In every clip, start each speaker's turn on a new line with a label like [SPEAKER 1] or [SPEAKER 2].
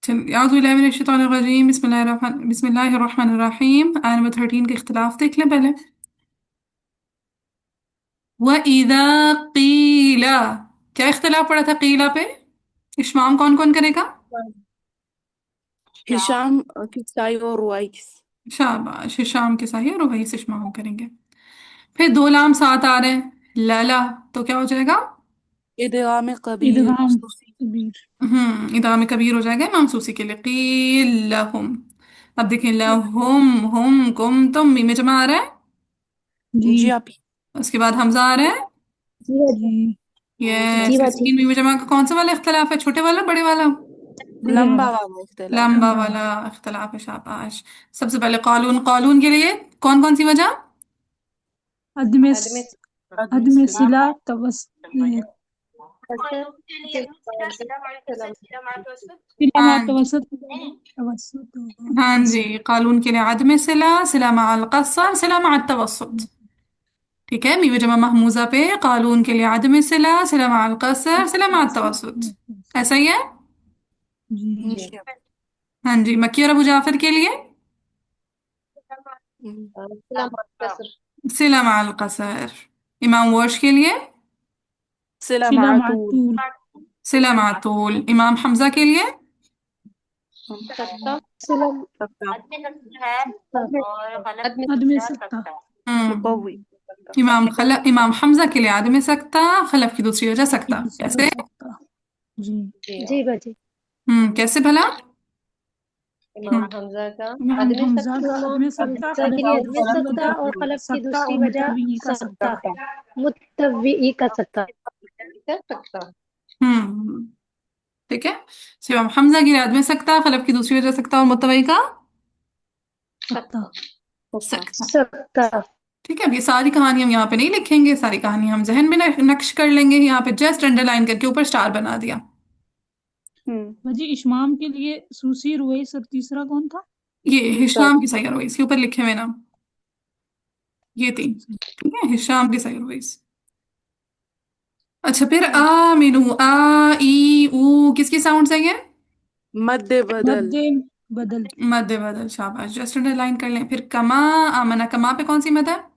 [SPEAKER 1] चलिए औज़ुबिल्लाहि बिस्मिल्लाहिर्रहमानिर्रहीम। आयत नंबर 13 के इख्तिलाफ देख लें पहले। व इदा कीला, क्या इख्तिलाफ पड़ा था कीला पे? इशमाम कौन कौन करेगा?
[SPEAKER 2] हिशाम, किसाई और रुवाइस।
[SPEAKER 1] शाबाश, हिशाम के साहिर और वही से इशमाम करेंगे। फिर दो लाम साथ आ रहे हैं, लाला, तो क्या हो जाएगा?
[SPEAKER 2] इदगाम कबीर
[SPEAKER 3] इदगाम
[SPEAKER 2] सुसी।
[SPEAKER 3] कबीर।
[SPEAKER 1] इदाम कबीर हो जाएगा इमाम सूसी के लिए। कील लहुम। अब देखें, लहुम, हुम, कुम, तुम, मी में जमा आ रहा है।
[SPEAKER 3] जी
[SPEAKER 2] जी आप।
[SPEAKER 1] उसके बाद हमजा आ रहा है।
[SPEAKER 3] जी
[SPEAKER 1] यस,
[SPEAKER 4] जी बाजी।
[SPEAKER 1] इसकी में जमा का कौन सा वाला इख्तिलाफ है? छोटे वाला, बड़े वाला?
[SPEAKER 3] बड़े
[SPEAKER 2] लंबा
[SPEAKER 3] वाला।
[SPEAKER 2] वाला इख्तिलाफ।
[SPEAKER 1] लंबा
[SPEAKER 3] लंबा
[SPEAKER 1] वाला इख्तिलाफ है, शाबाश। सबसे पहले कालून, कालून के लिए कौन कौन सी वजह?
[SPEAKER 3] अदम
[SPEAKER 4] आदमी
[SPEAKER 3] अदम सिला तवस सिला मा
[SPEAKER 1] हाँ
[SPEAKER 3] तवसत तवसत
[SPEAKER 1] हाँ जी,
[SPEAKER 3] कसर।
[SPEAKER 1] कालून के लिए आदम सिला, सिला मअल क़सर, सिला मअत तवस्सुत। ठीक है, मीम जमा महमूजा पे कालून के लिए आदम सिला, सिला मअल क़सर, सिला मअत तवस्सुत। ऐसा ही है।
[SPEAKER 3] जी
[SPEAKER 4] जी।
[SPEAKER 2] जी आप।
[SPEAKER 1] हाँ जी, मक्की और अबू जाफर के लिए
[SPEAKER 4] कसर।
[SPEAKER 1] सिला मअल क़सर। इमाम वर्श के लिए
[SPEAKER 2] सिला
[SPEAKER 3] सिला
[SPEAKER 2] मातूल।
[SPEAKER 3] मातूल
[SPEAKER 1] सिला मातूल। इमाम हमजा के लिए
[SPEAKER 4] सत्ता सिलम
[SPEAKER 2] सत्ता।
[SPEAKER 4] आदमी
[SPEAKER 3] अदम सत्ता।
[SPEAKER 1] हम्म
[SPEAKER 2] मुकव्वी।
[SPEAKER 1] इमाम हमजा के लिए आदम सकता, खलफ की दूसरी वजह
[SPEAKER 3] की
[SPEAKER 1] सकता।
[SPEAKER 3] दूसरी हो
[SPEAKER 1] कैसे?
[SPEAKER 3] सकता। जी
[SPEAKER 4] जी बाजी।
[SPEAKER 1] कैसे भला?
[SPEAKER 4] इमाम हमजा का
[SPEAKER 3] इमाम
[SPEAKER 4] आदमी
[SPEAKER 3] हमजा
[SPEAKER 4] सकता,
[SPEAKER 3] का
[SPEAKER 4] इमाम
[SPEAKER 3] अदम सत्ता,
[SPEAKER 4] हमजा के
[SPEAKER 3] खलफ
[SPEAKER 4] लिए
[SPEAKER 3] की
[SPEAKER 4] आदमी
[SPEAKER 3] दूसरी
[SPEAKER 4] सकता
[SPEAKER 3] वजह
[SPEAKER 4] और खलफ की
[SPEAKER 3] सत्ता
[SPEAKER 4] दूसरी
[SPEAKER 3] और
[SPEAKER 4] वजह
[SPEAKER 3] मुतवी का
[SPEAKER 4] सकता,
[SPEAKER 3] सत्ता।
[SPEAKER 4] मुत्तवी का सकता।
[SPEAKER 1] हम्म ठीक है। इमाम हमजा की लिए आदम सकता, खलफ की दूसरी वजह सकता और मुत्तबई का
[SPEAKER 3] सत्ता
[SPEAKER 1] सकता।
[SPEAKER 4] सकता।
[SPEAKER 1] ठीक है, अब ये सारी कहानी हम यहाँ पे नहीं लिखेंगे, सारी कहानी हम जहन में नक्श कर लेंगे। यहाँ पे जस्ट अंडरलाइन करके ऊपर स्टार बना दिया।
[SPEAKER 3] वजी इशमाम के लिए सूसी रुवैस और तीसरा कौन था?
[SPEAKER 1] ये
[SPEAKER 2] सब।
[SPEAKER 1] हिशाम की सैर हुई, इसके ऊपर लिखे हुए नाम ये तीन। ठीक है, हिशाम की सैर हुई। अच्छा, फिर आ मीनू, आ, ई, ऊ, किसकी साउंड है ये?
[SPEAKER 2] मद्दे बदल।
[SPEAKER 3] मद्दे बदल।
[SPEAKER 1] मध्य बदल, शाबाश, जस्ट अंडरलाइन कर लें। फिर कमा, आमना, कमा पे कौन सी मद है?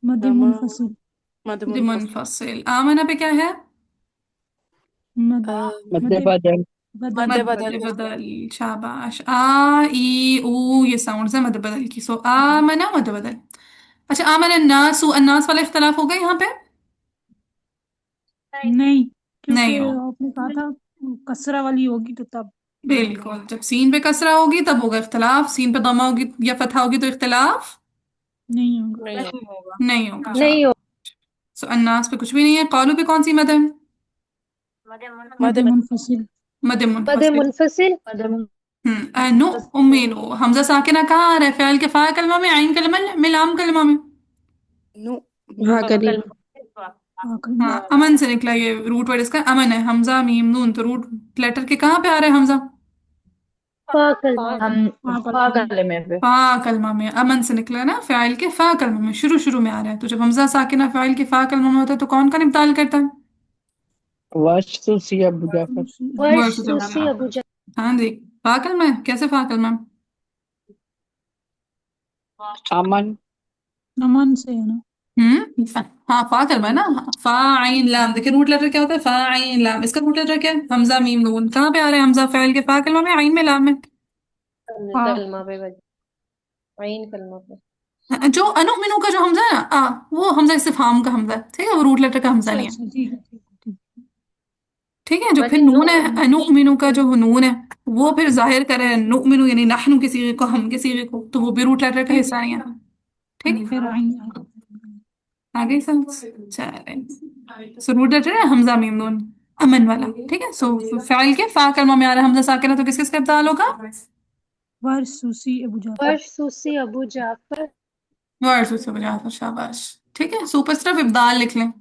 [SPEAKER 3] मद्दे
[SPEAKER 2] रमा।
[SPEAKER 3] मुनफसिल।
[SPEAKER 2] मद
[SPEAKER 1] मद
[SPEAKER 2] मुनफसिल।
[SPEAKER 1] मुनफसिल। आमना पे क्या है?
[SPEAKER 3] मद
[SPEAKER 2] अ,
[SPEAKER 3] मद्दे
[SPEAKER 5] बदल
[SPEAKER 3] बदल।
[SPEAKER 1] मद
[SPEAKER 2] मद्दे बदल।
[SPEAKER 1] मध्य बदल, शाबाश। आ, ई, ऊ, ये साउंड है मध्य बदल की। सो आमना मध्य बदल। अच्छा, आमना अन्नास, अन्नास वाला इख्तिलाफ होगा यहाँ पे?
[SPEAKER 3] नहीं, क्योंकि
[SPEAKER 1] नहीं हो।
[SPEAKER 3] आपने कहा था कसरा वाली होगी तो तब बदल
[SPEAKER 1] बिल्कुल,
[SPEAKER 3] होगा।
[SPEAKER 1] जब सीन पे कसरा होगी तब होगा इख्तिलाफ, सीन पे दमा होगी या फतहा होगी तो इख्तिलाफ
[SPEAKER 3] नहीं होगा।
[SPEAKER 2] नहीं होगा।
[SPEAKER 1] नहीं होगा।
[SPEAKER 4] नहीं हो।
[SPEAKER 1] सो अन्नास पे कुछ भी नहीं है। कौलू पे कौन सी मद है?
[SPEAKER 3] मद्दे
[SPEAKER 2] मद
[SPEAKER 3] मुनफसिल।
[SPEAKER 1] मद
[SPEAKER 4] पद
[SPEAKER 1] मुनफसिल।
[SPEAKER 4] मुनफसिल।
[SPEAKER 1] नो, उम्मीनो, हमजा साकिना कहाँ आ रहा है? फ़ैल के फा कलमा में, आइन कलमा में, लाम कलमा में।
[SPEAKER 2] नु।
[SPEAKER 4] हाँ करीब।
[SPEAKER 3] आखिर में
[SPEAKER 1] हाँ, अमन से निकला ये रूट वर्ड, इसका अमन है। हमजा मीम नून, तो रूट लेटर के कहाँ पे आ रहा है हमजा?
[SPEAKER 4] फाकल
[SPEAKER 3] आकल
[SPEAKER 4] फा
[SPEAKER 3] में।
[SPEAKER 4] कलमे पे।
[SPEAKER 1] फा कलमा में अमन से निकला ना, फ़ाइल के फा कलमा में शुरू शुरू में आ रहा है। तो जब हमजा साकिना फ़ाइल के फा कलमा में होता है तो कौन का निब्ताल करता है?
[SPEAKER 5] वाशुसी अबू जाफर
[SPEAKER 1] वर्ड से जब
[SPEAKER 4] वर्षुसी अबू जा।
[SPEAKER 1] हाँ जी, फा कलमा है। कैसे फा कलमा?
[SPEAKER 5] अमन
[SPEAKER 3] अमन से है ना।
[SPEAKER 1] हाँ, फा कलमा है ना। फा आइन लाम, देखिए रूट लेटर क्या होता है? फा आइन लाम। इसका रूट लेटर क्या है? हमजा मीम नून। कहाँ पे आ रहा है हमजा? फ़ाइल के फा कलमा में, आइन में, लाम में।
[SPEAKER 3] हाँ
[SPEAKER 4] कलमा पे बज आइन कलमा पे।
[SPEAKER 1] जो अनुमिनु का जो हमजा है ना, वो हमजा इस्तिफहाम का हमजा है। ठीक है, वो रूट लेटर का हमजा
[SPEAKER 3] अच्छा
[SPEAKER 1] नहीं है।
[SPEAKER 3] अच्छा, ठीक है ठीक है ठीक है।
[SPEAKER 1] ठीक है, जो फिर
[SPEAKER 4] बाजी नो।
[SPEAKER 1] नून है, अनुमिनु का जो नून है, वो फिर जाहिर करे नुमिनु, यानी नहनु के सीगे को, हम के सीगे को, तो वो भी रूट लेटर का हिस्सा नहीं है। ठीक
[SPEAKER 3] फिर
[SPEAKER 1] है,
[SPEAKER 3] आएंगे।
[SPEAKER 1] आगे समझ चले। सो रूट लेटर है हमजा मीम नून, अमन वाला। ठीक है, सो फाइल के फा कलमा में आ रहा है हमजा साकिन है, तो किस किस का इब्दाल होगा?
[SPEAKER 3] वर्षुसी अबू जाफर।
[SPEAKER 4] वर्षुसी अबू जाफर।
[SPEAKER 1] वर्ड से बजा, शाबाश। ठीक है, सुपर सिर्फ इब्दाल लिख लें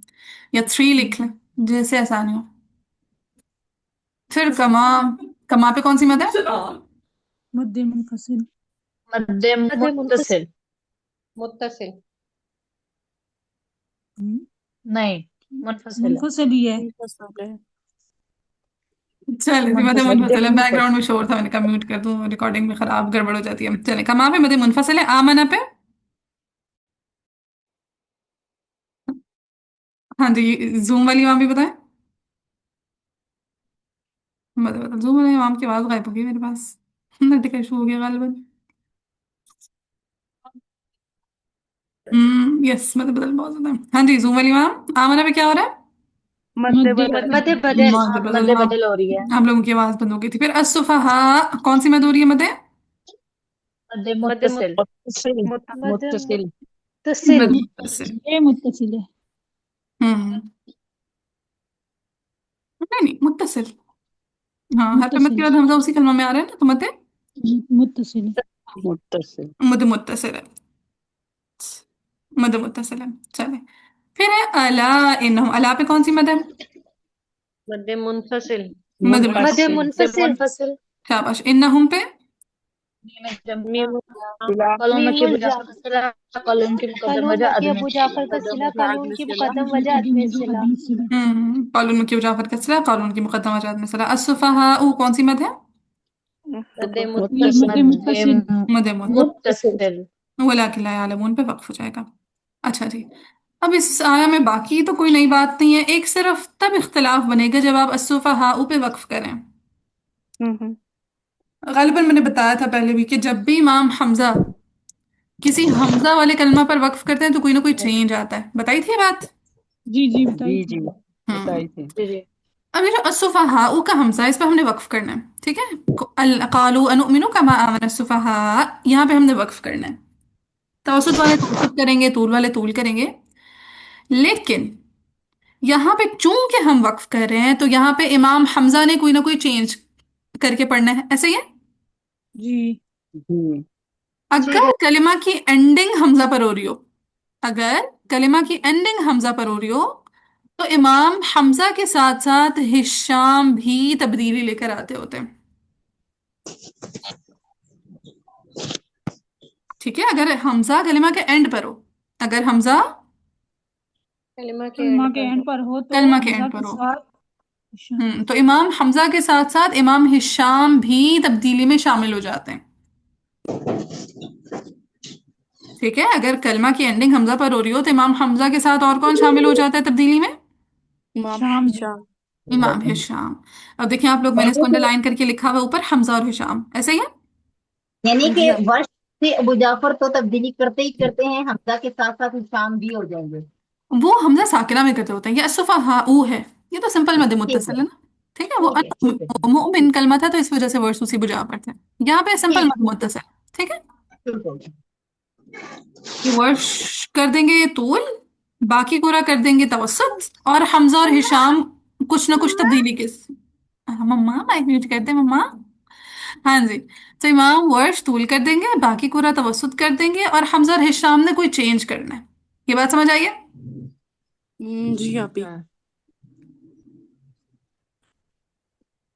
[SPEAKER 1] या थ्री लिख लें, जैसे आसानी हो। फिर कमा, कमा पे कौन सी मद है?
[SPEAKER 3] मद्दे मुनफसिल।
[SPEAKER 4] मद्दे मुत्तसिल। मुत्तसिल
[SPEAKER 3] हम्म,
[SPEAKER 4] नहीं मुनफसिल है।
[SPEAKER 3] मुनफसिल ही है।
[SPEAKER 2] मुनफसिल है।
[SPEAKER 1] चले जी, मदे
[SPEAKER 3] मुंतसिल।
[SPEAKER 1] मुनफसिल है। बैकग्राउंड में शोर था, मैंने कहा म्यूट कर दूं, रिकॉर्डिंग में खराब गड़बड़ हो जाती है। चले, कमा पे मदे मुनफसिल है, आमना पे। हाँ जी, जूम वाली वहां भी बताएं। मदे बदल, जूम वाली वहां की आवाज गायब हो गई मेरे पास। नेट का इशू हो गया गालिबन। यस, मदे बदल बहुत ज्यादा है। हाँ जी, जूम वाली वहां आमना पे क्या हो रहा है?
[SPEAKER 2] मध्य
[SPEAKER 3] मध्य
[SPEAKER 2] बदल।
[SPEAKER 4] मध्य बदल।
[SPEAKER 1] मदे बदल,
[SPEAKER 4] मध्य
[SPEAKER 1] हाँ।
[SPEAKER 4] बदल हो रही है।
[SPEAKER 1] हम लोगों की आवाज बंद हो गई थी। फिर असुफहा, कौन सी मद हो रही है मदे?
[SPEAKER 4] मध्य
[SPEAKER 2] मध्य
[SPEAKER 4] मुत्तसिल।
[SPEAKER 3] मुत्तसिल।
[SPEAKER 4] मध्य
[SPEAKER 2] मुत्तसिल।
[SPEAKER 1] मद
[SPEAKER 4] मुत्तसिल।
[SPEAKER 1] मुत्तसिल।
[SPEAKER 3] ये मुत्तसिल है।
[SPEAKER 1] हम्म। नहीं नहीं, मुत्तसिल। हाँ, हर पे मत के
[SPEAKER 3] मुत्तसिल।
[SPEAKER 1] बाद हमजा उसी कलमा में आ रहा है ना, तो मत
[SPEAKER 3] मुत्तसिल।
[SPEAKER 2] मुत्तसिल।
[SPEAKER 1] मद मुत्तसिल है। मद मुत्तसिल है। चले, फिर है अला इन्नहुम, अला पे कौन सी मद है?
[SPEAKER 4] मध्य मुनफसिल।
[SPEAKER 1] मद
[SPEAKER 4] मध्य
[SPEAKER 1] मुत्तसिल।
[SPEAKER 4] मुनफसिल। मुनफसिल।
[SPEAKER 1] शाबाश। इन्नहुम पे
[SPEAKER 4] मीम।
[SPEAKER 2] सिला।
[SPEAKER 4] कलम की वजह फसला। कलम की मुकद्दम
[SPEAKER 5] कलून
[SPEAKER 4] वजह
[SPEAKER 5] मकिया
[SPEAKER 4] अदमी
[SPEAKER 5] अबू जाफर का
[SPEAKER 4] मुकद्दम
[SPEAKER 5] सिला,
[SPEAKER 4] वजह
[SPEAKER 5] कलून
[SPEAKER 4] अदमी
[SPEAKER 5] की
[SPEAKER 4] सिला।
[SPEAKER 5] मुकद्दम
[SPEAKER 3] मुझे
[SPEAKER 5] वजह
[SPEAKER 3] कदीम
[SPEAKER 5] अदम
[SPEAKER 3] वजह
[SPEAKER 5] सिला।
[SPEAKER 3] हदीस सिला।
[SPEAKER 1] कालून में क्यों जाफर कसरा, कालून की मुकद्दम आजाद में सला। असफहा कौन सी मद है?
[SPEAKER 4] मध्य
[SPEAKER 3] ये
[SPEAKER 2] मुत्तसिल।
[SPEAKER 3] मध्य मुत्तसिल।
[SPEAKER 1] मद
[SPEAKER 4] मुत्तसिल।
[SPEAKER 1] वलाकिन ला यालमून पे वक्फ हो जाएगा। अच्छा जी, अब इस आया में बाकी तो कोई नई बात नहीं है, एक सिर्फ तब इख्तिलाफ बनेगा जब आप असुफहा पे वक्फ करें।
[SPEAKER 2] हम्म।
[SPEAKER 1] गालिबन मैंने बताया था पहले भी कि जब भी इमाम हमजा किसी हमजा वाले कलमा पर वक्फ करते हैं तो कोई ना कोई चेंज आता है। बताई थी ये बात?
[SPEAKER 3] जी जी बताई
[SPEAKER 2] जी
[SPEAKER 3] थी।
[SPEAKER 2] जी
[SPEAKER 1] हम्म।
[SPEAKER 2] बताई थी।
[SPEAKER 4] जी जी।
[SPEAKER 1] अब ये जो असुफहा का हमजा, इस पर हमने वक्फ करना है, ठीक है। कालू अनुमिनु कमा आमन असुफहा, यहाँ पे हमने वक्फ करना है। तवसुत वाले तवसुत करेंगे, तूल वाले तूल करेंगे। लेकिन यहाँ पे चूंकि हम वक्फ कर रहे हैं तो यहाँ पे इमाम हमजा ने कोई ना कोई चेंज करके पढ़ना है, ऐसे ही है।
[SPEAKER 3] जी
[SPEAKER 2] जी।
[SPEAKER 1] अगर कलिमा की एंडिंग हमजा पर हो रही हो, अगर कलिमा की एंडिंग हमजा पर हो रही हो, तो इमाम हमजा के साथ साथ हिशाम भी तब्दीली लेकर आते होते हैं। ठीक है, अगर हमजा कलिमा के एंड पर हो, अगर हमजा
[SPEAKER 4] कलिमा के
[SPEAKER 3] कलमा
[SPEAKER 4] एंड
[SPEAKER 3] के
[SPEAKER 4] पर
[SPEAKER 3] एंड
[SPEAKER 4] हो।
[SPEAKER 3] पर हो तो
[SPEAKER 1] कलिमा के
[SPEAKER 3] हमजा
[SPEAKER 1] एंड
[SPEAKER 3] के
[SPEAKER 1] पर हो,
[SPEAKER 3] साथ निशान।
[SPEAKER 1] तो इमाम हमजा के साथ साथ इमाम हिशाम भी तब्दीली में शामिल हो जाते हैं। ठीक है, अगर कलमा की एंडिंग हमजा पर हो रही हो तो इमाम हमजा के साथ और कौन शामिल हो जाता है तब्दीली में?
[SPEAKER 2] इमाम
[SPEAKER 3] शाम भी।
[SPEAKER 2] हिशाम।
[SPEAKER 1] इमाम हिशाम। अब देखिए आप लोग, मैंने इसको अंडरलाइन करके लिखा हुआ है ऊपर, हमजा और हिशाम, ऐसे ही है।
[SPEAKER 5] यानी
[SPEAKER 2] जी
[SPEAKER 5] कि
[SPEAKER 2] हाँ।
[SPEAKER 5] वर्ष से अबू जाफर तो तब्दीली करते ही करते हैं, हमजा के साथ साथ शाम भी हो जाएंगे।
[SPEAKER 1] वो हमजा साकिना में करते होते हैं, ये असुफा हा ऊ है। ये तो सिंपल मद
[SPEAKER 5] ठीक
[SPEAKER 1] मुत्तसिल
[SPEAKER 5] है,
[SPEAKER 1] है ना। ठीक है, वो
[SPEAKER 5] ठीक है, ठीक है,
[SPEAKER 1] मोमिन
[SPEAKER 5] ठीक
[SPEAKER 1] कलमा था तो इस वजह से वर्ष उसी बुझा पर थे। यहाँ पे सिंपल
[SPEAKER 5] ठीक,
[SPEAKER 1] मद मुत्तसिल। ठीक है,
[SPEAKER 5] ठीक है।
[SPEAKER 1] ये वर्ष कर देंगे तूल, बाकी पूरा कर देंगे तवसत, और हमजा और हिशाम कुछ ना कुछ तब्दीली के। मम्मा माइक म्यूट कर दे मम्मा। हाँ जी, तो इमाम वर्ष तूल कर देंगे, बाकी पूरा तवसुत कर देंगे, और हमजा और हिशाम ने कोई चेंज करना है। ये बात समझ आई है?
[SPEAKER 2] जी हाँ पी।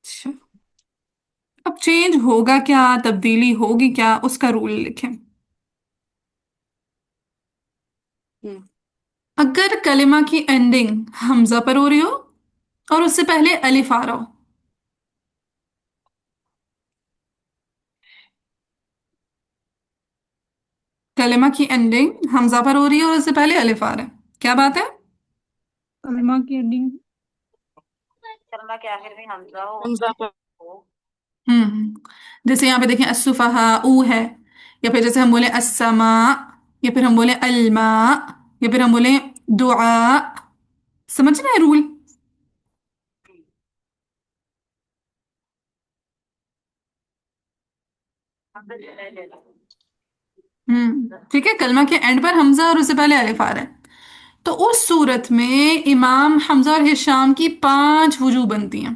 [SPEAKER 1] अच्छा, अब चेंज होगा क्या, तब्दीली होगी क्या, उसका रूल लिखें।
[SPEAKER 2] हम्म।
[SPEAKER 1] अगर कलिमा की एंडिंग हमजा पर हो रही हो और उससे पहले अलिफ आ रहा हो, कलिमा की एंडिंग हमजा पर हो रही है और उससे पहले अलिफ आ रहा है, क्या बात है?
[SPEAKER 3] कलमा की एंडिंग।
[SPEAKER 4] कलमा के आखिर में हमजा हो।
[SPEAKER 2] हमजा पर।
[SPEAKER 1] जैसे यहाँ पे देखें, अस्सुफहा ऊ है, या फिर जैसे हम बोले अस्समा, या फिर हम बोले अलमा, या फिर हम बोले दुआ। समझ रहे हैं रूल? ठीक है, कलमा के एंड पर हमजा और उससे पहले अलिफ आ रहा है, तो उस सूरत में इमाम हमजा और हिशाम की 5 वजू बनती हैं।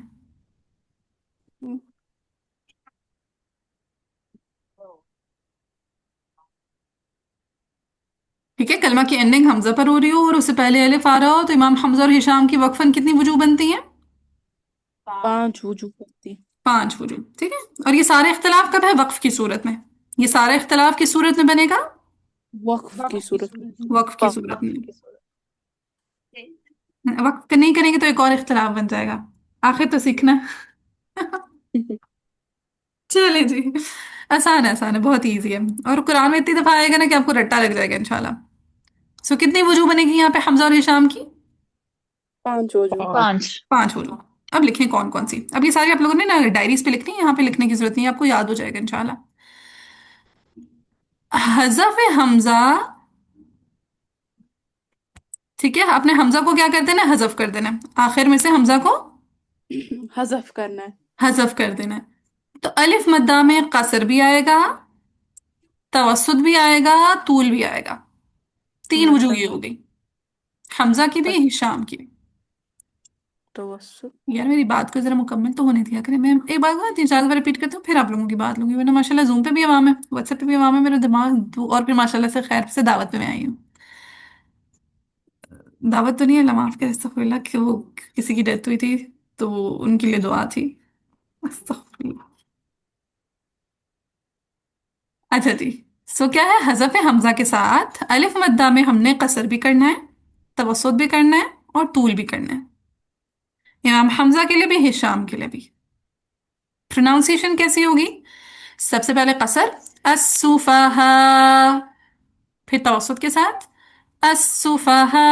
[SPEAKER 1] ठीक है, कलमा की एंडिंग हमजा पर हो रही हो और उससे पहले अलिफ आ रहा हो, तो इमाम हमजा और हिशाम की वक्फन कितनी वजू बनती हैं?
[SPEAKER 2] 5 वजू करती।
[SPEAKER 1] 5 वजू। ठीक है, और ये सारे इख्तलाफ कब है? वक्फ की सूरत में। ये सारा इख्तलाफ किस सूरत में बनेगा?
[SPEAKER 2] वक्फ की
[SPEAKER 3] वक्त की
[SPEAKER 2] सूरत में।
[SPEAKER 3] सूरत में।
[SPEAKER 1] वक्फ की सूरत में। वक्फ नहीं करेंगे तो एक और इख्तलाफ बन जाएगा। आखिर तो सीखना। चले जी। आसान है, बहुत इजी है। और कुरान में इतनी दफा आएगा ना कि आपको रट्टा लग जाएगा इंशाल्लाह। सो कितनी वजू बनेगी यहाँ पे हमजा और हिशाम की?
[SPEAKER 2] 5 वजू।
[SPEAKER 6] 5।
[SPEAKER 1] 5 वजू। अब लिखें कौन कौन सी। अब ये सारी आप लोगों ने ना डायरीज पे लिखनी है, यहाँ पे लिखने की जरूरत नहीं है, आपको याद हो जाएगा इंशाल्लाह। हज़फ हमजा, ठीक है, आपने हमजा को क्या कर देना है, हज़फ कर देना है, आखिर में से हमजा को
[SPEAKER 2] हज़फ करना है।
[SPEAKER 1] हज़फ कर देना है। तो अलिफ मद्दा में कसर भी आएगा, तवस्सुत भी आएगा, तूल भी आएगा। 3 वजू ये हो गई, हमजा की भी
[SPEAKER 2] कस
[SPEAKER 1] हिशाम की भी।
[SPEAKER 2] तवस्सुत।
[SPEAKER 1] यार मेरी बात को जरा मुकम्मल तो होने दिया करें। मैं एक बात को 3-4 बार रिपीट करती हूँ, फिर आप लोगों की बात लूंगी, वरना माशाल्लाह जूम पे भी आवाम है, व्हाट्सएप पे भी आवाम है, मेरा दिमाग और फिर माशाल्लाह से खैर से दावत पे मैं आई हूँ। दावत तो नहीं है, अल्लाह माफ करे, अस्तगफुरुल्लाह, कि वो किसी की डेथ हुई थी तो उनके लिए दुआ थी। अस्तगफुरुल्लाह। अच्छा जी। सो क्या है, हज़फ हमजा के साथ अलिफ मद्दा में हमने कसर भी करना है, तवस्सुत भी करना है और तूल भी करना है। इमाम हमजा के लिए भी, हिशाम के लिए भी। प्रोनाउंसिएशन कैसी होगी? सबसे पहले कसर, अस्सुफहा, फिर तवस्सुत के साथ अस्सुफहा,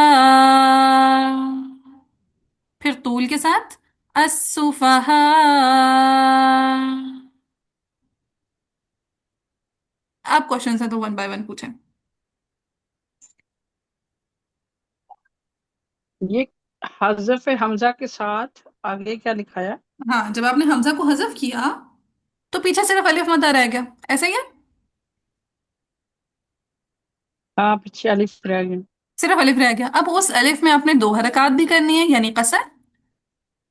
[SPEAKER 1] फिर तूल के साथ अस्सुफहा। अब क्वेश्चन है तो 1 बाय 1 पूछें।
[SPEAKER 6] ये हज़फ हमजा के साथ आगे क्या लिखा है?
[SPEAKER 1] हाँ, जब आपने हमजा को हज़फ किया तो पीछे सिर्फ अलिफ मद्दा रह गया, ऐसा ही है।
[SPEAKER 6] हाँ, पीछे अलिफ रह गया।
[SPEAKER 1] सिर्फ अलिफ रह गया। अब उस अलिफ में आपने 2 हरकत भी करनी है यानी कसर,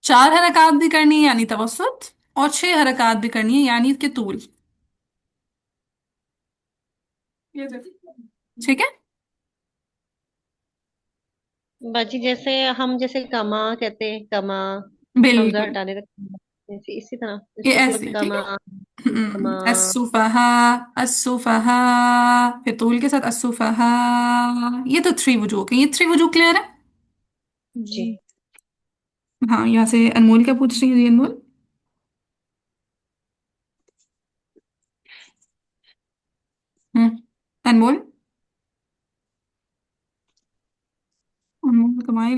[SPEAKER 1] 4 हरकत भी करनी है यानी तवस्सुत, और 6 हरकत भी करनी है यानी कि तूल। ठीक है।
[SPEAKER 7] बाजी जैसे हम जैसे कमा कहते हैं, कमा हमजा
[SPEAKER 1] बिल्कुल,
[SPEAKER 7] हटाने तक, जैसे इसी तरह
[SPEAKER 1] ये
[SPEAKER 7] इसको
[SPEAKER 1] ऐसे
[SPEAKER 7] मतलब
[SPEAKER 1] है, ठीक है।
[SPEAKER 7] कमा कमा।
[SPEAKER 1] अस्सुफहा, अस्सुफहा, फिर तूल के साथ अस्सुफहा। ये तो 3 वजू हो गई, ये 3 वजू क्लियर है।
[SPEAKER 3] जी।
[SPEAKER 7] जी।
[SPEAKER 1] हाँ, यहाँ से अनमोल क्या पूछ रही है जी, अनमोल? हम्म, अनमोल, अनमोल कमाई।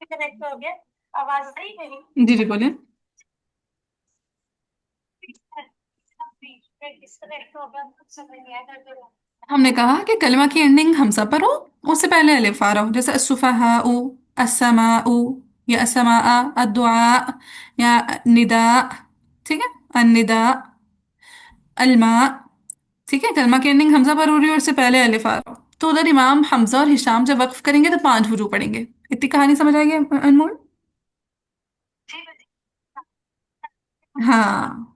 [SPEAKER 4] कनेक्ट हो गया, आवाज नहीं मेरी?
[SPEAKER 1] जी जी बोले।
[SPEAKER 4] डिस्कनेक्ट हो गया, कुछ समझ नहीं आया।
[SPEAKER 1] हमने कहा कि कलमा की एंडिंग हमजा पर हो, उससे पहले अलिफ आ रहा हो, जैसे अस्सुफहाउ, अस्समाउ, या अस्समा, अद्दुआ, या निदा, ठीक है, अन्निदा, अलमा। ठीक है, कलमा की एंडिंग हमजा पर हो रही है और उससे पहले अलिफ आ रहा हो, तो उधर इमाम हमजा और हिशाम जब वक्फ करेंगे तो 5 वजू पढ़ेंगे। इतनी कहानी समझ आएगी अनमोल? हाँ।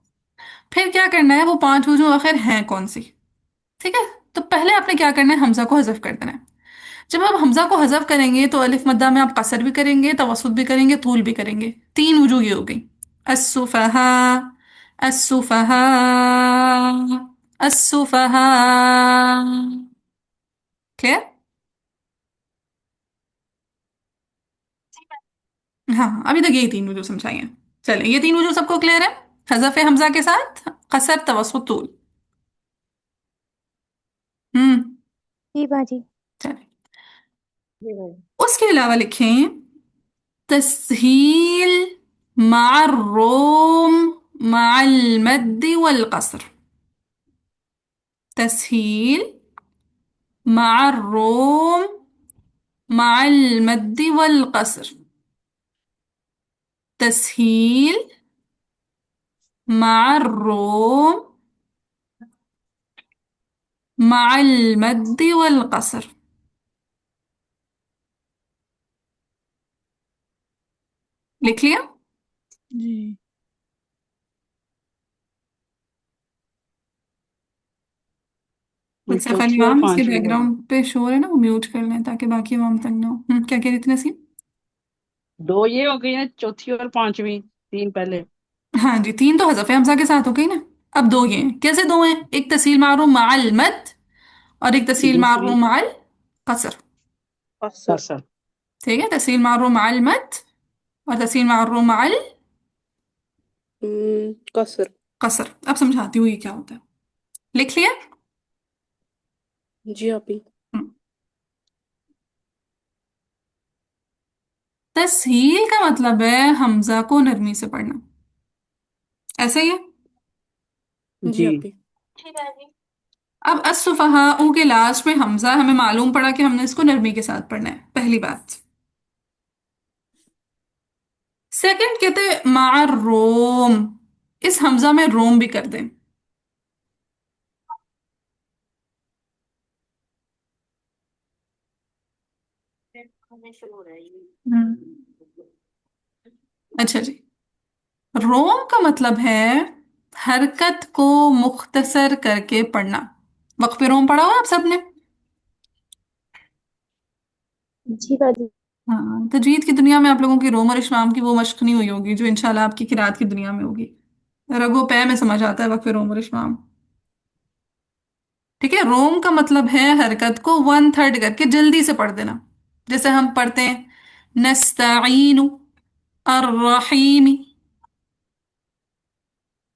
[SPEAKER 1] फिर क्या करना है, वो 5 वजू आखिर हैं कौन सी? ठीक है। तो पहले आपने क्या करना है, हमजा को हज़फ कर देना है। जब आप हमजा को हज़फ करेंगे तो अलिफ मद्दा में आप कसर भी करेंगे, तवस्सुत भी करेंगे, तूल भी करेंगे। 3 वजू ये हो गई। अस्सुफहा, अस्सुफहा, अस्सुफहा। क्लियर? हाँ, अभी तक यही 3 वजू समझाइए। चले, ये 3 वजू सबको क्लियर है? हज़फ हमजा के साथ कसर, तवस्सुत, तूल। हम्म।
[SPEAKER 8] जी बाजी।
[SPEAKER 1] चले,
[SPEAKER 7] जी भाई।
[SPEAKER 1] उसके अलावा लिखें तस्हील मअर रोम मअल मद्दी वल कसर। तस्हील मअर रोम मअल मद्दी वल कसर। तस्हील मअर रोम मअल मद्दी वल कसर। लिख लिया?
[SPEAKER 3] जी।
[SPEAKER 1] अच्छा, खाली
[SPEAKER 6] चौथी और
[SPEAKER 1] इमाम इसके
[SPEAKER 6] पांचवी वाली।
[SPEAKER 1] बैकग्राउंड पे शोर है ना, वो म्यूट कर लें ताकि बाकी इमाम तक ना हो। क्या कह रही थी नसीम?
[SPEAKER 6] 2 ये हो गई है, चौथी और पांचवी, 3 पहले।
[SPEAKER 1] हाँ जी, 3 तो हज़फ हमजा के साथ हो गई ना। अब 2 ये हैं, कैसे 2 हैं? एक तस्हील मारूम माल मद और एक तस्हील
[SPEAKER 6] दूसरी
[SPEAKER 1] मारूम माल कसर।
[SPEAKER 2] असर।
[SPEAKER 6] कसर।
[SPEAKER 1] ठीक है, तस्हील मारूम माल मद और तस्हील मारूम माल
[SPEAKER 2] कसर।
[SPEAKER 1] कसर। अब समझाती हूँ ये क्या होता है। लिख लिया?
[SPEAKER 2] जी आप ही।
[SPEAKER 1] हम्म। तस्हील का मतलब है हमजा को नरमी से पढ़ना, ऐसा ही है।
[SPEAKER 2] जी
[SPEAKER 6] जी।
[SPEAKER 2] आप ही।
[SPEAKER 4] ठीक है जी।
[SPEAKER 1] अब अस्सुफहाउ के लास्ट में हमजा, हमें मालूम पड़ा कि हमने इसको नरमी के साथ पढ़ना है, पहली बात। सेकंड कहते हैं मार रोम, इस हमजा में रोम भी कर दें।
[SPEAKER 4] फिर हमें शुरू हो रहा है ये।
[SPEAKER 1] अच्छा जी, रोम का मतलब है हरकत को मुख्तसर करके पढ़ना। वक्फ रोम पढ़ा हुआ आप सबने?
[SPEAKER 8] जी बाजी।
[SPEAKER 1] हाँ, तजवीद की दुनिया में आप लोगों की रोम और इशमाम की वो मश्क नहीं हुई होगी जो इंशाल्लाह आपकी किरात की दुनिया में होगी। रगो पै में समझ आता है वक्फ रोम और इशमाम। ठीक है, रोम का मतलब है हरकत को वन थर्ड करके जल्दी से पढ़ देना। जैसे हम पढ़ते हैं नस्तईनु अर्रहीमी।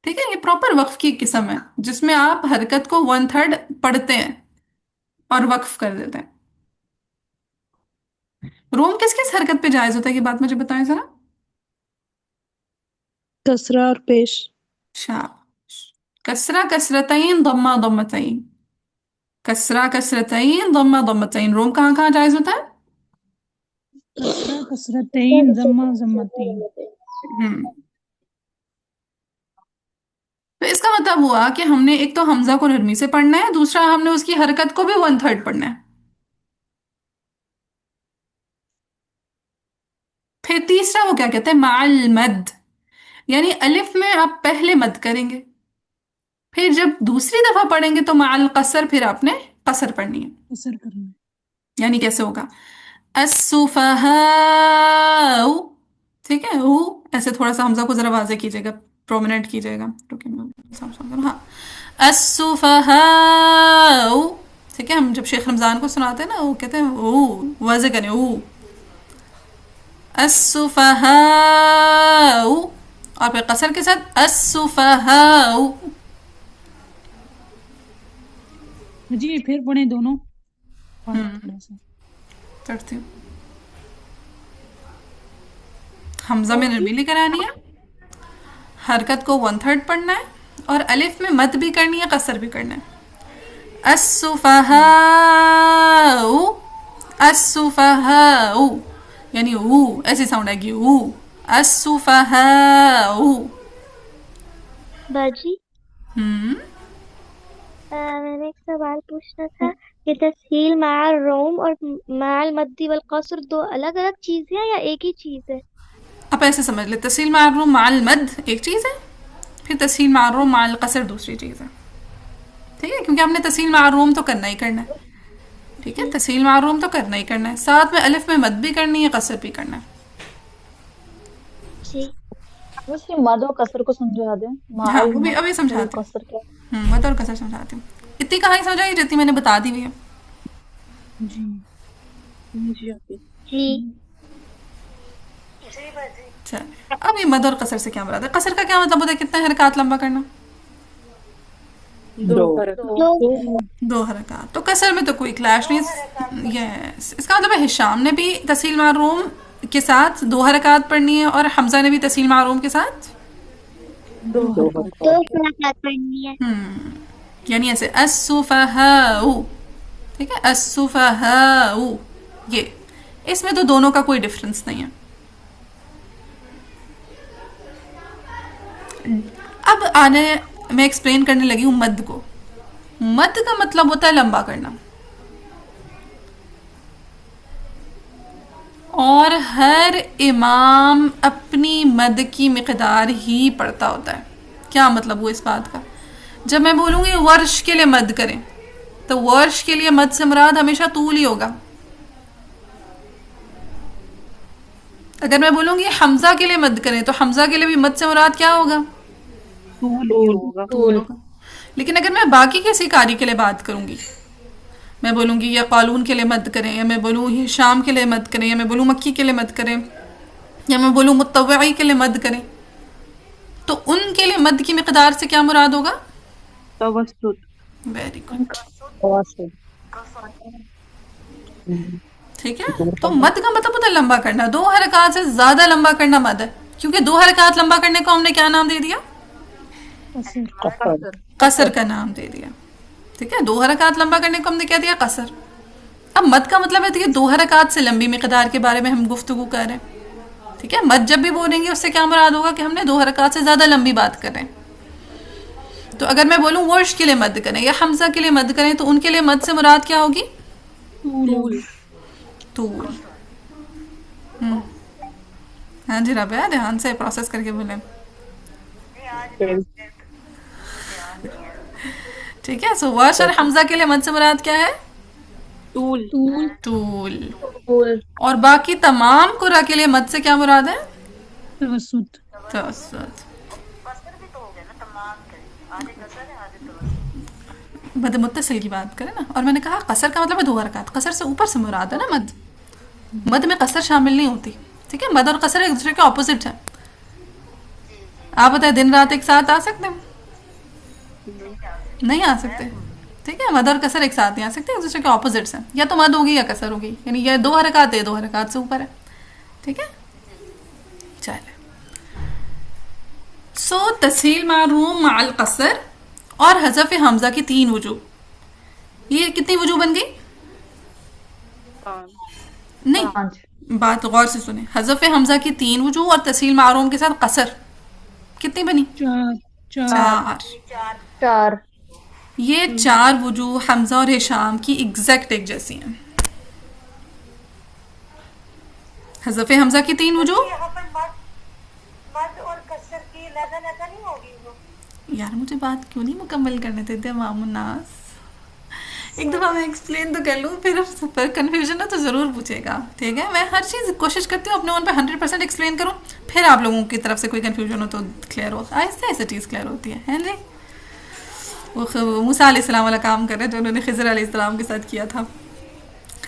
[SPEAKER 1] ठीक है, ये प्रॉपर वक्फ की किस्म है जिसमें आप हरकत को वन थर्ड पढ़ते हैं और वक्फ कर देते हैं। रोम किस किस हरकत पे जायज होता है, ये बात मुझे बताएं जरा।
[SPEAKER 3] कसरा और पेश।
[SPEAKER 1] शाबाश। कसरा कसरतैन दम्मा दम्मतैन, कसरा कसरतैन दम्मा दम्मतैन, रोम कहाँ कहाँ जायज होता है?
[SPEAKER 3] कसरा कसरतैन जम्मा जम्मतैन।
[SPEAKER 1] हम्म। तो इसका मतलब हुआ कि हमने एक तो हमजा को नरमी से पढ़ना है, दूसरा हमने उसकी हरकत को भी वन थर्ड पढ़ना है। फिर तीसरा वो क्या कहते हैं, माल मद, यानी अलिफ में आप पहले मद करेंगे, फिर जब दूसरी दफा पढ़ेंगे तो माल कसर, फिर आपने कसर पढ़नी है।
[SPEAKER 3] कसर करना है।
[SPEAKER 1] यानी कैसे होगा, अस्सुफहाउ। ठीक है, वो ऐसे थोड़ा सा हमजा को जरा वाजे कीजिएगा, प्रोमिनेंट कीजिएगा। हाँ, अस्सुफहाउ। ठीक है, हम जब शेख रमजान को सुनाते हैं ना, वो कहते हैं ओ, वाजे करें ओ, अस्सुफहाउ, और फिर कसर के साथ अस्सुफहाउ।
[SPEAKER 3] जी फिर पढ़े दोनों थोड़ा सा।
[SPEAKER 1] करती हूँ। हमजा में नरमी लेकर आनी है, हरकत को वन थर्ड पढ़ना है, और अलिफ में मद भी करनी है, कसर भी करना है। अस्सुफहाउ, अस्सुफहाउ, यानी ऊ ऐसी साउंड आएगी, ऊ, अस्सुफहाउ।
[SPEAKER 8] बाजी
[SPEAKER 1] हम्म।
[SPEAKER 8] मैंने एक सवाल पूछना था कि तस्हील माल रोम और माल मद्दी वल कसर दो अलग अलग चीजें हैं या एक ही चीज है?
[SPEAKER 1] अब ऐसे समझ ले, तस्हील मारूम माल मद एक चीज़ है, फिर तस्हील मारूम माल कसर दूसरी चीज़ है। ठीक है, क्योंकि हमने तस्हील मारूम तो करना ही करना है। ठीक है, तस्हील मारूम तो करना ही करना है, साथ में अलिफ में मद भी करनी है, कसर भी करना है।
[SPEAKER 8] जी
[SPEAKER 9] उसकी मद और कसर को समझा दें।
[SPEAKER 1] हाँ,
[SPEAKER 9] माल
[SPEAKER 1] वो भी
[SPEAKER 9] मद
[SPEAKER 1] अभी
[SPEAKER 9] और
[SPEAKER 1] समझाती हूँ।
[SPEAKER 9] कसर क्या?
[SPEAKER 1] मद और कसर समझाती हूँ। इतनी कहानी समझाई जितनी मैंने बता दी हुई है।
[SPEAKER 3] जी
[SPEAKER 2] जी आप ही।
[SPEAKER 8] जी
[SPEAKER 1] चल, अब ये मद और कसर से क्या मुराद है? कसर का क्या मतलब होता है, कितना हरकत लंबा करना?
[SPEAKER 2] दो
[SPEAKER 6] दो।
[SPEAKER 2] हरकत।
[SPEAKER 1] दो हरकत। तो कसर में तो कोई क्लैश नहीं। यस, इसका मतलब है हिशाम ने भी तस्हील मारूम के साथ दो हरकत पढ़नी है, और हमजा ने भी तस्हील मारूम के साथ
[SPEAKER 2] दो
[SPEAKER 6] दो
[SPEAKER 2] हरकत।
[SPEAKER 8] दो हरकत पढ़नी है।
[SPEAKER 1] यानी ऐसे अस्सुफहाउ। ठीक है, अस्सुफहाउ, ये इसमें तो दोनों का कोई डिफरेंस नहीं है। अब आने मैं एक्सप्लेन करने लगी हूं मद को। मद का मतलब होता है लंबा करना, और हर इमाम अपनी मद की मिकदार ही पढ़ता होता है। क्या मतलब हुआ इस बात का? जब मैं बोलूँगी वर्ष के लिए मद करें, तो वर्ष के लिए मद से मुराद हमेशा तूल ही होगा। अगर मैं बोलूँगी हमजा के लिए मद करें, तो हमजा के लिए भी मद से मुराद क्या होगा?
[SPEAKER 2] तूल होगा।
[SPEAKER 1] तूल होगा। लेकिन अगर मैं बाकी किसी कारी के लिए बात करूँगी, मैं बोलूँगी या कालून के लिए मद करें, या मैं बोलूँ हिशाम के लिए मद करें, या मैं बोलूँ मक्की के लिए मद करें, या मैं बोलूँ मुत्तवई के लिए मद करें, तो उनके लिए मद की मिकदार से क्या मुराद होगा?
[SPEAKER 2] तवस्सुत।
[SPEAKER 1] Very good.
[SPEAKER 9] तवस्सुत।
[SPEAKER 1] ठीक है, तो मद का मतलब होता है लंबा करना, 2 हरकत से ज्यादा लंबा करना मद है। क्योंकि 2 हरकत लंबा करने को हमने क्या नाम दे दिया?
[SPEAKER 9] कसर।
[SPEAKER 1] कसर का नाम दे दिया। ठीक है, 2 हरकत लंबा करने को हमने क्या दिया? कसर। अब मद का मतलब है कि 2 हरकत से लंबी मिकदार के बारे में हम गुफ्तगू कर रहे हैं। ठीक है, मद जब भी बोलेंगे उससे क्या मुराद होगा कि हमने 2 हरकत से ज्यादा लंबी बात कर रहे हैं। तो अगर मैं बोलूं वर्श के लिए मद करें या हमजा के लिए मद करें, तो उनके लिए मद से मुराद क्या होगी?
[SPEAKER 3] तूल।
[SPEAKER 1] तूल। हाँ जी राबिया, ध्यान से प्रोसेस करके बोले। ठीक है, सो वर्श और हमजा के लिए मद से मुराद क्या है?
[SPEAKER 2] तूल।
[SPEAKER 3] तूल।
[SPEAKER 1] टूल।
[SPEAKER 9] तूल।
[SPEAKER 1] और बाकी तमाम कुरा के लिए मद से क्या मुराद है?
[SPEAKER 3] तवस्सुत।
[SPEAKER 1] तवस्सुत।
[SPEAKER 4] कसर भी तो हो गया ना, तमाम के आधे कसर है आधे तवस्सुत।
[SPEAKER 1] मद मुत्तसिल की बात करें ना, और मैंने कहा कसर का मतलब है 2 हरकत, कसर से ऊपर से मुराद है ना मद। मद में कसर शामिल नहीं होती। ठीक है, मद और कसर एक दूसरे के ऑपोजिट है। आप बताए दिन रात एक साथ आ सकते हैं? नहीं आ सकते। ठीक है, मद और कसर एक साथ नहीं आ सकते, एक दूसरे के ऑपोजिट्स हैं। या तो मद होगी या कसर होगी, यानी ये 2 हरकत है, 2 हरकत से ऊपर है। ठीक है, चले। सो तस्हील मारूम माल कसर और हज़फ हमजा की 3 वजूह। ये कितनी वजूह बन गई? नहीं,
[SPEAKER 9] 5।
[SPEAKER 1] बात गौर से सुने। हज़फ हमजा की 3 वजूह और तस्हील मारूम के साथ कसर कितनी बनी?
[SPEAKER 3] 4।
[SPEAKER 1] 4।
[SPEAKER 9] 4।
[SPEAKER 1] ये 4 वजूह हमजा और हिशाम की एग्जैक्ट एक जैसी हैं। हज़फ हमजा की 3 वजूह।
[SPEAKER 4] यहाँ पर मद और कसर की लगा लगा नहीं होगी वो?
[SPEAKER 1] यार मुझे बात क्यों नहीं मुकम्मल करने देते मामूनास? एक दफ़ा मैं एक्सप्लेन तो कर लूँ, फिर कन्फ्यूजन है तो ज़रूर पूछेगा। ठीक है, मैं हर चीज़ कोशिश करती हूँ अपने ओन पे 100% एक्सप्लेन करूँ, फिर आप लोगों की तरफ से कोई कन्फ्यूजन हो तो क्लियर हो। ऐसे ऐसे चीज़ क्लियर होती है जी। वो मूसा अलैहिस्सलाम वाला काम कर रहे हैं जो उन्होंने खिज़र अलैहिस्सलाम के साथ किया था।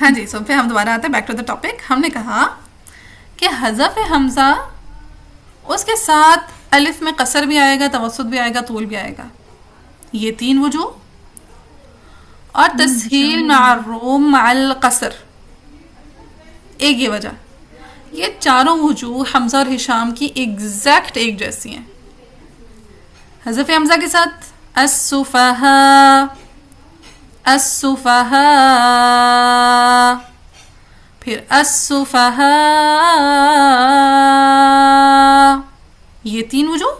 [SPEAKER 1] हाँ जी, सो फिर हम दोबारा आते हैं बैक टू द टॉपिक। हमने कहा कि हज़फ हमज़ा उसके साथ अलिफ में कसर भी आएगा, तवस्सुत भी आएगा, तूल भी आएगा। ये 3 वजूह। और तस्हील मारूम माल कसर, एक ये वजह। ये चारों वजूह हमजा और हिशाम की एग्जैक्ट एक जैसी हैं। हज़फ हमजा के साथ अस्सुफहा, अस्सुफहा, फिर अस्सुफहा, ये 3 वजूह।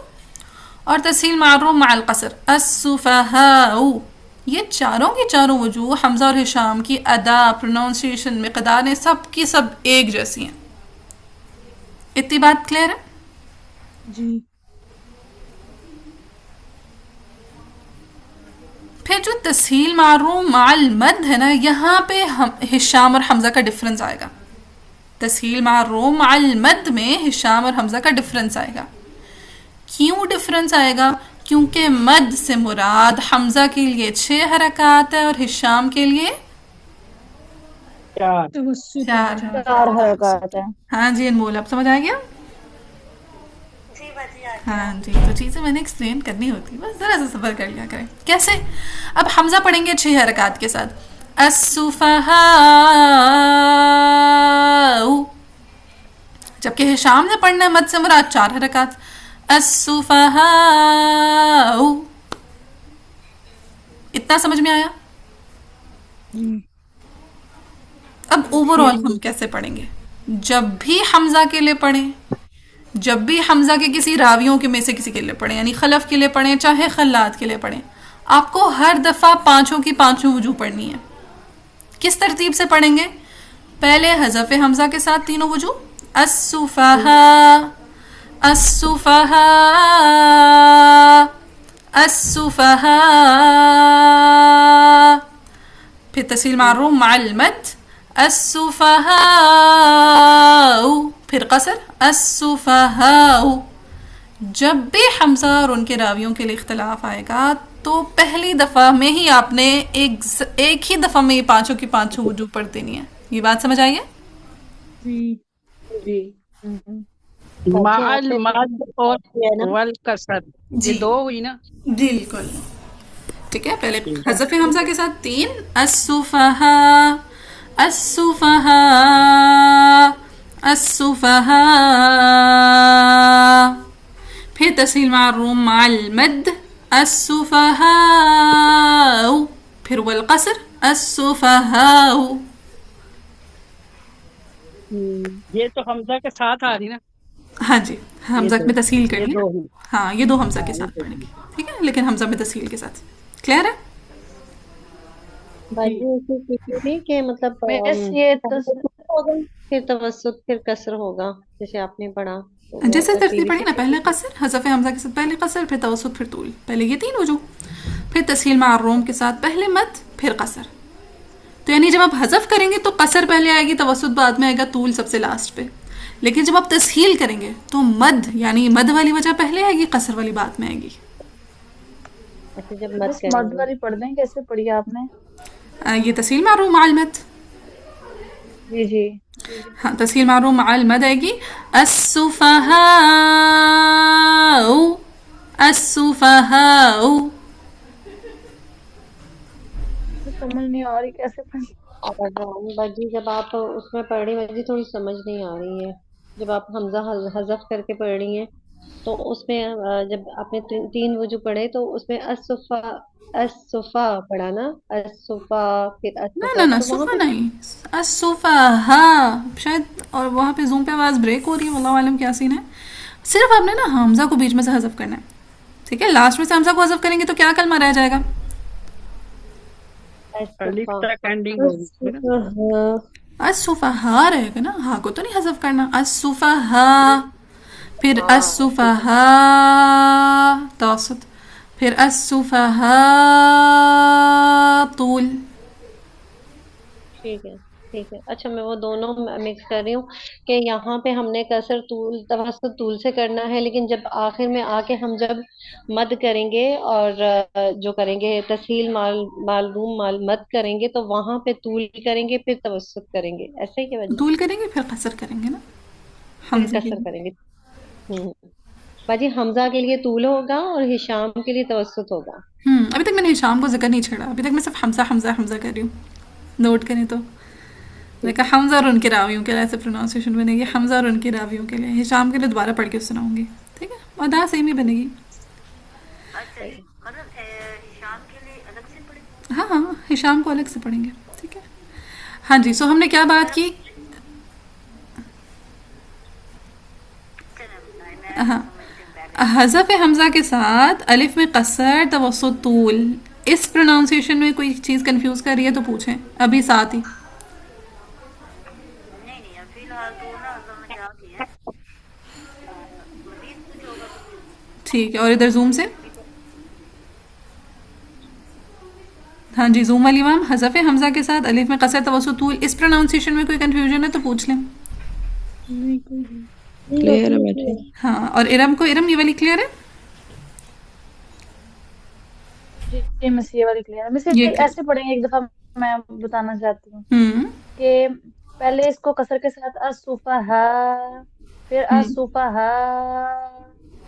[SPEAKER 1] और तस्हील मारूम माल कसर अस्सुफहाउ, ये चारों की चारों वजूह हमजा और हिशाम की अदा, प्रोनाउंसिएशन, मिक़दार ने सब की सब एक जैसी हैं। इतनी बात क्लियर है?
[SPEAKER 3] जी।
[SPEAKER 1] फिर जो तस्हील मारूम माल मद है ना, यहाँ पे हिशाम और हमजा का डिफरेंस आएगा। तस्हील मारूम माल मद में हिशाम और हमजा का डिफरेंस आएगा। क्यों डिफरेंस आएगा? क्योंकि मद से मुराद हमजा के लिए 6 हरकत है और हिशाम के लिए
[SPEAKER 6] 4।
[SPEAKER 3] तवस्सुत।
[SPEAKER 1] 4।
[SPEAKER 9] 4 हरकत है।
[SPEAKER 1] हाँ जी अनमोल, अब समझ आ गया?
[SPEAKER 4] जी बाजी आ
[SPEAKER 1] हाँ जी, तो चीज़ें मैंने एक्सप्लेन करनी होती, बस ज़रा सा सफ़र कर लिया करें। कैसे? अब हमजा पढ़ेंगे 6 हरकत के साथ। अस्सुफहा, जबकि हिशाम ने पढ़ना है मद से मुराद 4 हरकत। अस्सुफहा, इतना समझ में आया? अब ओवरऑल हम कैसे पढ़ेंगे? जब भी हमजा के लिए पढ़ें, जब भी हमजा के किसी रावियों के में से किसी के लिए पढ़ें, यानी खलफ के लिए पढ़ें चाहे खल्लात के लिए पढ़ें, आपको हर दफ़ा 5 की 5 वजूह पढ़नी है। किस तरतीब से पढ़ेंगे? पहले हज़फ हमजा के साथ 3 वजूह, अस्सुफहा, अस्सुफहा, अस्सुफहा, फिर तस्हील मारूम माल मद अस्सुफहा, फिर कसर अस्सुफहाउ। जब भी हमजा और उनके रावियों के लिए इख्तलाफ आएगा तो पहली दफ़ा में ही आपने एक ही दफ़ा में ये 5 की 5 वजूह पढ़ देनी है। ये बात समझ आई है?
[SPEAKER 3] जी।
[SPEAKER 2] जी।
[SPEAKER 7] बाकी
[SPEAKER 6] माल
[SPEAKER 7] आपने
[SPEAKER 6] मद और
[SPEAKER 7] किया ना।
[SPEAKER 6] वल कसर, ये
[SPEAKER 1] जी
[SPEAKER 6] दो हुई ना।
[SPEAKER 1] बिल्कुल। ठीक है, पहले
[SPEAKER 6] ठीक है।
[SPEAKER 1] हज़फ हमजा के साथ 3 अस्सुफहा, अस्सुफहा, अस्सुफहा। फिर तस्हील मारूम माल मद अस्सुफहाउ, फिर वल कसर अस्सुफहाउ।
[SPEAKER 6] ये तो हमजा के साथ आ रही ना।
[SPEAKER 1] हाँ जी,
[SPEAKER 6] ये
[SPEAKER 1] हमजा
[SPEAKER 6] तो
[SPEAKER 1] में तस्हील
[SPEAKER 6] ये
[SPEAKER 1] करनी है।
[SPEAKER 6] दो हुई।
[SPEAKER 1] हाँ, ये दो हमजा के
[SPEAKER 6] हाँ, ये
[SPEAKER 1] साथ
[SPEAKER 6] तो
[SPEAKER 1] पढ़ेंगे। ठीक है, लेकिन हमजा में तस्हील के साथ। क्लियर है?
[SPEAKER 7] बाजी ऐसे सीखी थी कि मतलब
[SPEAKER 9] मिस ये तो
[SPEAKER 7] पहले कुछ होगा, फिर तवस्सुत, फिर कसर होगा, जैसे आपने पढ़ा, तो वो
[SPEAKER 1] जैसे तरतीब
[SPEAKER 7] तरतीब
[SPEAKER 1] पढ़ी
[SPEAKER 7] इसी
[SPEAKER 1] ना,
[SPEAKER 7] तरह
[SPEAKER 1] पहले
[SPEAKER 7] की थी।
[SPEAKER 1] कसर हज़फ हमजा के साथ पहले कसर, फिर तवसुत, फिर तूल। पहले ये 3 वजूह, फिर तस्हील मारूम के साथ पहले मद, फिर कसर। तो यानी जब आप हज़फ करेंगे तो कसर पहले आएगी, तवसुत बाद में आएगा, तूल सबसे लास्ट पे। लेकिन जब आप तस्हील करेंगे तो मद यानी मद वाली वजह पहले आएगी, कसर वाली बाद में आएगी।
[SPEAKER 7] ऐसे जब मत
[SPEAKER 9] मिस मद
[SPEAKER 7] करेंगे।
[SPEAKER 9] वाली पढ़ दें, कैसे पढ़ी आपने?
[SPEAKER 1] ये तस्हील मारूम माल मद।
[SPEAKER 9] जी जी।
[SPEAKER 1] हाँ, तस्हील मारूम माल मद आएगी अस्सुफहाउ, अस्सुफहाउ।
[SPEAKER 9] तो समझ नहीं आ रही कैसे पढ़।
[SPEAKER 7] और बाजी जब आप उसमें पढ़ रही, बाजी थोड़ी समझ नहीं आ रही है। जब आप हमजा हजफ करके पढ़ रही हैं, तो उसमें जब आपने तीन वजू पढ़े, तो उसमें असुफा, असुफा पढ़ा ना, असुफा, फिर
[SPEAKER 1] ना ना
[SPEAKER 7] असुफा,
[SPEAKER 1] ना,
[SPEAKER 7] तो वहां
[SPEAKER 1] सुफा
[SPEAKER 7] पे
[SPEAKER 1] नहीं, अस्सुफहा शायद। और वहाँ पे जूम पे आवाज़ ब्रेक हो रही है, वल्लाहु आलम क्या सीन है। सिर्फ आपने ना हमजा को बीच में से हज़फ करना है। ठीक है, लास्ट में से हमजा को हज़फ करेंगे तो क्या कलमा रह जाएगा?
[SPEAKER 6] अलिफ
[SPEAKER 7] असुफा,
[SPEAKER 6] तक एंडिंग होगी फिर।
[SPEAKER 7] असुफा,
[SPEAKER 1] अस्सुफहा रहेगा ना, हा को तो नहीं हज़फ करना। अस्सुफहा, फिर
[SPEAKER 7] हाँ ठीक है,
[SPEAKER 1] अस्सुफहा तौसत, फिर अस्सुफहा तूल।
[SPEAKER 7] ठीक है, ठीक है। अच्छा, मैं वो दोनों मिक्स कर रही हूँ कि यहाँ पे हमने कसर तूल तवस्सुत तूल से करना है, लेकिन जब आखिर में आके हम जब मद करेंगे और जो करेंगे तस्हील मालूम मद करेंगे, तो वहां पे तूल करेंगे, फिर तवस्सुत करेंगे, ऐसे ही की वजह,
[SPEAKER 1] तूल करेंगे फिर कसर करेंगे ना,
[SPEAKER 7] फिर
[SPEAKER 1] हमजे के
[SPEAKER 7] कसर
[SPEAKER 1] लिए।
[SPEAKER 7] करेंगे। हम्म। बाजी हमजा के लिए तूल होगा और हिशाम के लिए तवस्सुत होगा।
[SPEAKER 1] अभी तक मैंने हिशाम को जिक्र नहीं छेड़ा, अभी तक मैं सिर्फ हमजा हमजा हमजा कर रही हूँ। नोट करें तो देखा, हमजा और उनके रावियों के लिए ऐसे प्रोनाउंसिएशन बनेगी, हमजा और उनके रावियों के लिए। हिशाम के लिए दोबारा पढ़ के सुनाऊंगी। ठीक है, अदा सेम ही बनेगी।
[SPEAKER 4] अच्छा जी, मतलब शाम के लिए अलग से पढ़े।
[SPEAKER 1] हाँ हाँ, हिशाम को अलग से पढ़ेंगे। ठीक है, हाँ जी। सो हमने क्या बात की?
[SPEAKER 4] चलो बताएं, मैं
[SPEAKER 1] हाँ,
[SPEAKER 4] समझती हूँ पहले।
[SPEAKER 1] हज़फ हमजा के साथ अलिफ में कसर, तवस्सुत, तूल। इस प्रोनाउंसिएशन में कोई चीज़ कंफ्यूज कर रही है तो पूछें अभी साथ ही।
[SPEAKER 4] नहीं नहीं, अब फिलहाल तो ना समझ आ गई है। मजीद कुछ होगा तो
[SPEAKER 1] ठीक है, और इधर जूम से।
[SPEAKER 4] अभी तो
[SPEAKER 1] हाँ जी, जूम वाली मैम, हज़फ हमजा के साथ अलिफ में कसर, तवस्सुत, तूल। इस प्रोनाउंसिएशन में कोई कंफ्यूजन है तो पूछ लें।
[SPEAKER 3] नहीं कोई नहीं।
[SPEAKER 7] क्लियर है बेटे।
[SPEAKER 1] हाँ, और इरम को, इरम ये वाली क्लियर है?
[SPEAKER 9] जी जी मिस, ये वाली क्लियर है मिस।
[SPEAKER 1] ये
[SPEAKER 9] ऐसे पढ़ेंगे एक दफा, मैं बताना चाहती हूँ
[SPEAKER 1] हम्म
[SPEAKER 9] कि पहले इसको कसर के साथ असुफहा, फिर असुफहा,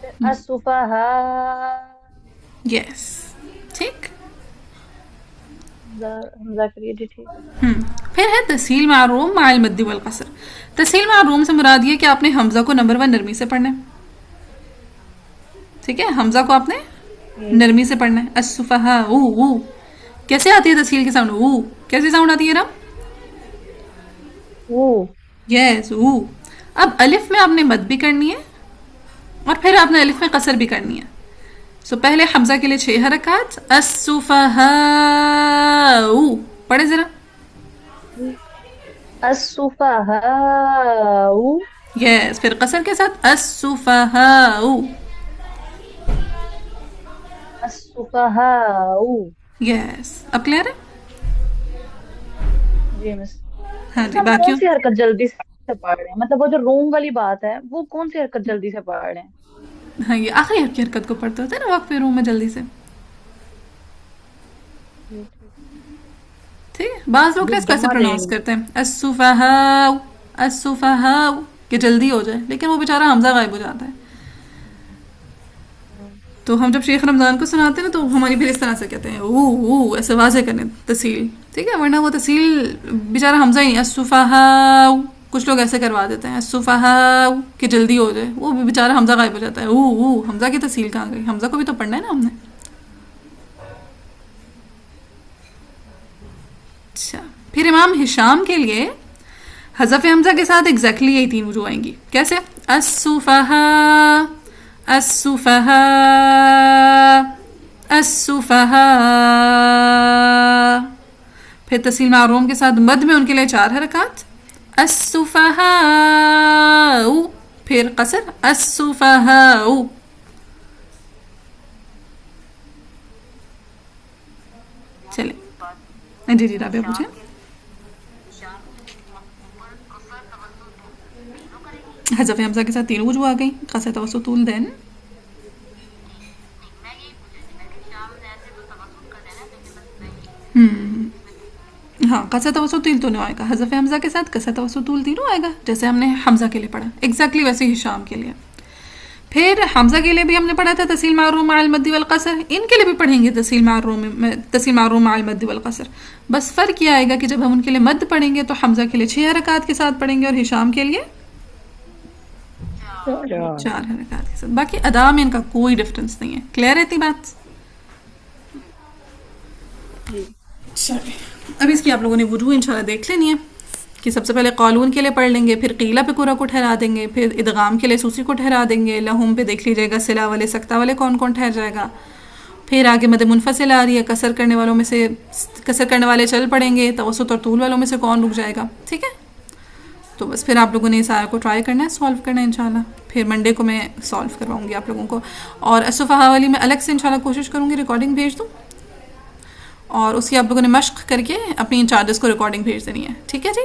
[SPEAKER 9] फिर असुफहा।
[SPEAKER 1] यस, ठीक।
[SPEAKER 9] हमजा करिए जी, ठीक है।
[SPEAKER 1] फिर है तस्हील मारूम माल मद्दी वल कसर। तस्हील मारूम से मुराद ये कि आपने हमजा को नंबर 1 नरमी से पढ़ना है। ठीक है, हमजा को आपने नरमी से पढ़ना है। अस्सुफहा ऊ ऊ, कैसे आती है तस्हील के साउंड? ऊ कैसे साउंड आती है रम?
[SPEAKER 9] वो
[SPEAKER 1] यस, ऊ। अब अलिफ में आपने मद भी करनी है और फिर आपने अलिफ में कसर भी करनी है। सो पहले हमजा के लिए 6 हरकत, अस्सुफहाउ, पढ़े जरा।
[SPEAKER 9] असुफहाउ,
[SPEAKER 1] यस, फिर कसर के साथ अस्सुफहाउ।
[SPEAKER 9] असुफहाउ।
[SPEAKER 1] यस, अब क्लियर है?
[SPEAKER 9] जी मिस।
[SPEAKER 1] हाँ जी,
[SPEAKER 9] हम कौन
[SPEAKER 1] बाकियों।
[SPEAKER 9] सी हरकत जल्दी से पढ़ रहे हैं? मतलब वो जो रूम वाली बात है, वो कौन सी हरकत जल्दी से पढ़ रहे हैं?
[SPEAKER 1] हाँ, ये आखिरी हरकत हरकत को पढ़ते होते हैं ना वक्त पे रूम में जल्दी से। ठीक है, बाज लोग
[SPEAKER 6] जो
[SPEAKER 1] इसको ऐसे
[SPEAKER 6] जमा
[SPEAKER 1] प्रोनाउंस
[SPEAKER 6] देंगे।
[SPEAKER 1] करते हैं, अस्सुफहाउ, अस्सुफहाउ। कि जल्दी हो जाए, लेकिन वो बेचारा हमजा गायब हो जाता है। तो हम जब शेख रमज़ान को सुनाते हैं ना तो हमारी फिर इस तरह से कहते हैं ऊ ऐसे वाजे करने तसील, ठीक है, वरना वो तसील बेचारा हमजा ही नहीं, असुफहा, कुछ लोग ऐसे करवा देते हैं असुफहा कि जल्दी हो जाए, वो भी बेचारा हमजा गायब हो जाता है। ऊ हमजा की तसील कहाँ गई, हमजा को भी तो पढ़ना है ना हमने। अच्छा, फिर इमाम हिशाम के लिए हज़फ हमजा के साथ एग्जैक्टली यही 3 वजू आएंगी। कैसे? अस्सुफहा, अस्सुफहा, अस्सुफहा। फिर तस्हील मारूम के साथ मद में उनके लिए 4 हरकत, अस्सुफहा, फिर कसर अस्सुफहा। चले जी राबिया पूछे। हज़फ हमजा के साथ 3 वजू आ गई, कसर तवस्सुत तूल देन। हाँ, कसर तवस्सुत तूल तो नहीं आएगा, हज़फ हमजा के साथ कसर तवस्सुत तूल तीनों आएगा, जैसे हमने हमजा के लिए पढ़ा एग्जैक्टली वैसे हिशाम के लिए। फिर हमजा के लिए भी हमने पढ़ा था तस्हील मारूम मअल मद्दी वल कसर, इनके लिए भी पढ़ेंगे तस्हील मारूम मअल मद्दी वल कसर। बस फ़र्क ये आएगा कि जब हम उनके लिए मद पढ़ेंगे तो हमजा के लिए 6 हरकत के साथ पढ़ेंगे और हिशाम के लिए 4 हरकत के साथ। बाकी अदा में इनका कोई डिफरेंस नहीं है। क्लियर रहती बात? चलिए, अब इसकी आप लोगों ने वुजू इंशाल्लाह देख लेनी है कि सबसे पहले कालून के लिए पढ़ लेंगे, फिर कीला पे कुरा को ठहरा देंगे, फिर इदगाम के लिए सूसी को ठहरा देंगे, लहुम पे देख लीजिएगा सिला वाले सक्ता वाले कौन कौन ठहर जाएगा। फिर आगे मद मुनफसिल आ रही है, कसर करने वालों में से कसर करने वाले चल पड़ेंगे, तवस्सुत और तूल वालों में से कौन रुक जाएगा। ठीक है, तो बस फिर आप लोगों ने इस आया को ट्राई करना है, सॉल्व करना है इंशाल्लाह। फिर मंडे को मैं सॉल्व करवाऊंगी आप लोगों को, और असुफहा वाली मैं अलग से इंशाल्लाह कोशिश करूँगी रिकॉर्डिंग भेज दूँ, और उसकी आप लोगों ने मश्क करके अपनी इंचार्जेस को रिकॉर्डिंग भेज देनी है। ठीक है जी।